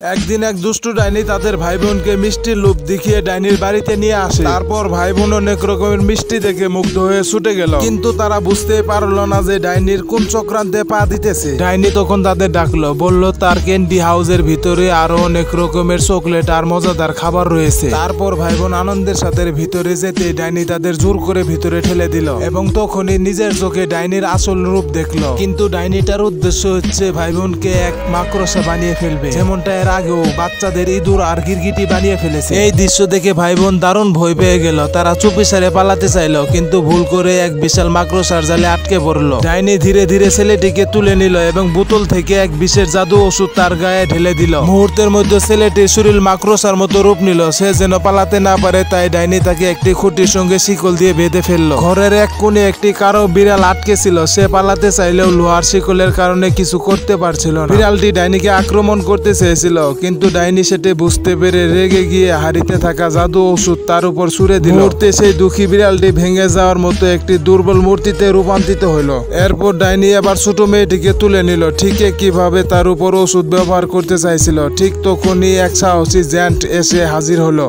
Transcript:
একদিন এক দুষ্টু ডাইনি তাদের ভাই বোনকে মিষ্টির লোভ দেখিয়ে ডাইনির বাড়িতে নিয়ে আসে। তারপর ভাই বোন অনেক রকমের মিষ্টি দেখে মুগ্ধ হয়ে ছুটে গেল, কিন্তু তারা বুঝতেই পারলো না যে ডাইনির কোন চক্রান্তে পা দিতেছে। ডাইনি তখন তাদের ডাকলো, বলল তার ক্যান্ডি হাউসের ভিতরে আরো অনেক রকমের চকলেট আর মজাদার খাবার রয়েছে। তারপর ভাই বোন আনন্দের সাথে ভিতরে যেতে ডাইনি তাদের জোর করে ভিতরে ঠেলে দিল এবং তখনই নিজের চোখে ডাইনির আসল রূপ দেখলো। কিন্তু ডাইনিটার উদ্দেশ্য হচ্ছে ভাই বোনকে এক মাকড়সা বানিয়ে ফেলবে, যেমনটা আগেও বাচ্চাদের ইঁদুর আর গিরগিটি বানিয়ে ফেলেছে। এই দৃশ্য দেখে ভাই বোন দারুণ ভয় পেয়ে গেল। তারা চুপিসারে পালাতে চাইলো, কিন্তু ভুল করে এক বিশাল মাকড়সার জালে আটকে পড়লো। ডাইনি ধীরে ধীরে ছেলেটিকে তুলে নিল এবং বোতল থেকে এক বিশেষ জাদু ওষুধ তার গায়ে ঢেলে দিল। মুহূর্তের মধ্যে ছেলেটির শরীর মাকড়সার মতো রূপ নিল। সে যেন পালাতে না পারে, তাই ডাইনি তাকে একটি খুঁটির সঙ্গে শিকল দিয়ে বেঁধে ফেললো। ঘরের এক কোণে একটি কালো বিড়াল আটকে ছিল। সে পালাতে চাইলেও লোহার শিকলের কারণে কিছু করতে পারছিল না। বিড়ালটি ডাইনিকে আক্রমণ করতে চেয়েছিল, কিন্তু ডাইনি সেটি বুঝতে পেরে রেগে গিয়ে হাড়িতে থাকা জাদু ওষুধ তার উপর ছুড়ে দিল। মুহূর্তে সেই দুঃখী বিড়ালটি ভেঙে যাওয়ার মতো একটি দুর্বল মূর্তিতে রূপান্তরিত হলো। এরপর ডাইনি আবার ছোট মেয়েটিকে তুলে নিল। ঠিক কিভাবে তার উপর ওষুধ ব্যবহার করতে চাইছিল, ঠিক তখনই এক সাহসী জ্যান্ট এসে হাজির হলো।